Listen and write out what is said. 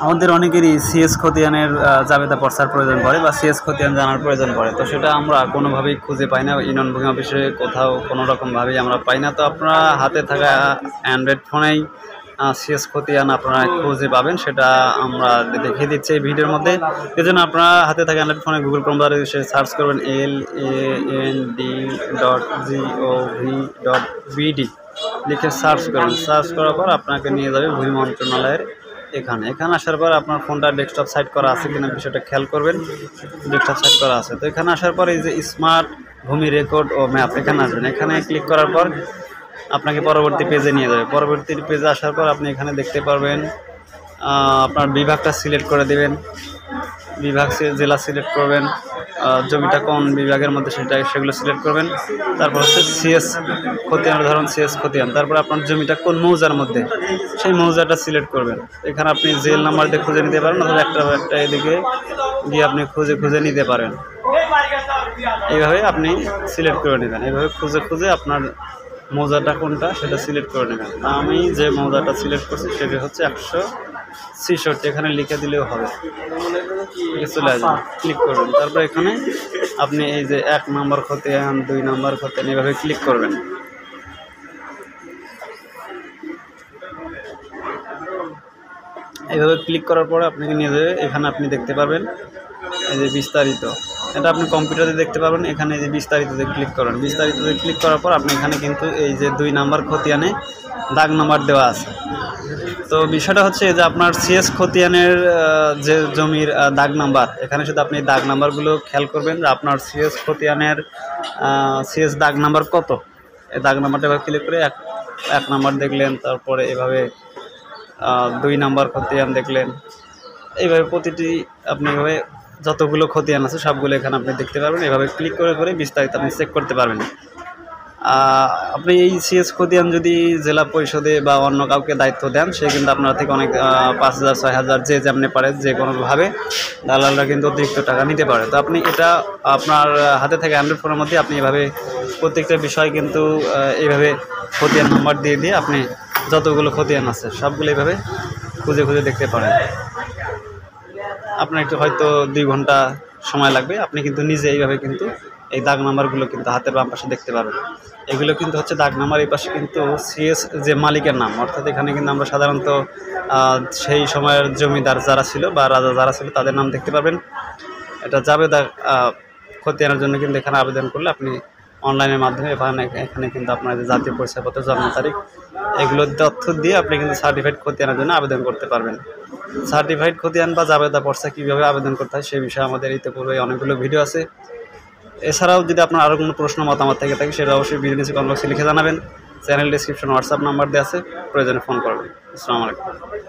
আমাদের অনেকেরই সিএস খতিয়ানের জাবেদা পর্চার প্রয়োজন পড়ে বা সিএস খতিয়ান জানার প্রয়োজন পড়ে, তো সেটা আমরা কোনোভাবেই খুঁজে পাই না। ইউনিয়ন ভূমি অফিসে কোথাও কোনো রকমভাবেই আমরা পাই না। তো আপনারা হাতে থাকা অ্যান্ড্রয়েড ফোনেই সিএস খতিয়ান আপনারা খুঁজে পাবেন, সেটা আমরা দেখিয়ে দিচ্ছি এই ভিডিওর মধ্যে। এই জন্য আপনারা হাতে থাকা অ্যান্ড্রয়েড ফোনে গুগল ক্রোম দ্বারা এসে সার্চ করবেন land.gov.bd লিখে সার্চ করবেন। সার্চ করার পর আপনাকে নিয়ে যাবে ভূমি মন্ত্রণালয়ের এখানে আসার পর আপনার ফোনটা ডেস্কটপ সাইট করা আছে কিনা বিষয়টা খেয়াল করবেন। ডেস্কটপ সাইট করা আছে, তো এখানে আসার পর এই যে স্মার্ট ভূমি রেকর্ড ও ম্যাপ এখানে আসবেন। এখানে ক্লিক করার পর আপনাকে পরবর্তী পেজে নিয়ে যাবে। পরবর্তী পেজে আসার পর আপনি এখানে দেখতে পারবেন আপনার বিভাগটা সিলেক্ট করে দেবেন, বিভাগ জেলা সিলেক্ট করবেন, জমিটা কোন বিভাগের মধ্যে সেগুলো সিলেক্ট করবেন। তারপর হচ্ছে সিএস খতিয়ান, ধরুন সিএস খতিয়ান। তারপর আপনার জমিটা কোন মৌজার মধ্যে সেই মৌজাটা সিলেক্ট করবেন। এখানে আপনি জেল নাম্বার দিয়ে খুঁজে নিতে পারেন, অথবা একটা এদিকে গিয়ে আপনি খুঁজে নিতে পারেন। এইভাবে আপনি সিলেক্ট করে নেবেন। এইভাবে খুঁজে আপনার মৌজাটা কোনটা সেটা সিলেক্ট করে নেবেন। আমি যে মৌজাটা সিলেক্ট করছি সেটা হচ্ছে 166, এখানে লিখে দিলেও হবে। চলে আসবেন, ক্লিক করবেন। তারপর এখানে আপনি এই যে 1 নম্বর খতিয়ান, 2 নম্বর খতিয়ান এভাবে ক্লিক করবেন। এইভাবে ক্লিক করার পরে আপনাকে নিয়ে যাবে এখানে, আপনি দেখতে পারবেন এই যে বিস্তারিত, এটা আপনি কম্পিউটারে দেখতে পারবেন। এখানে এই যে বিস্তারিততে ক্লিক করেন। বিস্তারিততে ক্লিক করার পর আপনি এখানে কিন্তু এই যে 2 নম্বর খতিয়ানে দাগ নাম্বার দেওয়া আছে। তো বিষয়টা হচ্ছে যে আপনার সিএস খতিয়ানের যে জমির দাগ নাম্বার, এখানে শুধু আপনি দাগ নাম্বারগুলো খেয়াল করবেন যে আপনার সিএস খতিয়ানের সিএস দাগ নাম্বার কত। এই দাগ নাম্বারটা এভাবে ক্লিক করে এক নাম্বার দেখলেন, তারপরে এভাবে 2 নম্বর খতিয়ান দেখলেন। এইভাবে প্রতিটি আপনি এভাবে যতগুলো খতিয়ান আছে সবগুলো এখানে আপনি দেখতে পারবেন। এভাবে ক্লিক করে বিস্তারিত আপনি চেক করতে পারবেন। আপনি এই সিএস খতিয়ান যদি জেলা পরিষদে বা অন্য কাউকে দায়িত্ব দেন, সে কিন্তু আপনার থেকে অনেক 5,000 6,000 যে যেমনি পারে যে কোনোভাবে দালালরা কিন্তু অতিরিক্ত টাকা নিতে পারে। তো আপনি এটা আপনার হাতে থেকে অ্যান্ড্রয়েড ফোনের মধ্যে আপনি এভাবে প্রত্যেকটা বিষয় কিন্তু এইভাবে খতিয়ান নাম্বার দিয়ে আপনি যতগুলো খতিয়ান আছে সবগুলো এইভাবে খুঁজে দেখতে পারেন। আপনার একটু হয়তো 2 ঘন্টা সময় লাগবে। আপনি কিন্তু নিজে এইভাবে কিন্তু এই দাগ নাম্বারগুলো কিন্তু হাতের বাম পাশে দেখতে পারবেন। এগুলো কিন্তু হচ্ছে দাগ নাম্বার। এই পাশে কিন্তু সিএস যে মালিকের নাম, অর্থাৎ এখানে কিন্তু আমরা সাধারণত সেই সময়ের জমিদার যারা ছিল বা রাজা যারা ছিল তাদের নাম দেখতে পারবেন। এটা জাবেদা খতিয়ানের জন্য কিন্তু এখানে আবেদন করলে আপনি অনলাইনের মাধ্যমে এখানে কিন্তু আপনার জাতীয় পরিচয়পত্র, জন্ম তারিখ এগুলোর তথ্য দিয়ে আপনি কিন্তু সার্টিফাইড খতিয়ানের জন্য আবেদন করতে পারবেন। সার্টিফাইড খতিয়ান বা জাবেদা পর্চা কীভাবে আবেদন করতে হয় সেই বিষয়ে আমাদের ইতিপূর্বে অনেকগুলো ভিডিও আছে। এছাড়াও যদি আপনার আরও কোনো প্রশ্ন মতামত থেকে থাকে সেটা অবশ্যই ভিডিও নিচে কমেন্ট বক্সে লিখে জানাবেন। চ্যানেল ডেসক্রিপশন হোয়াটসঅ্যাপ নাম্বার দেওয়া আছে, প্রয়োজনে ফোন করবেন। আসসালামু আলাইকুম।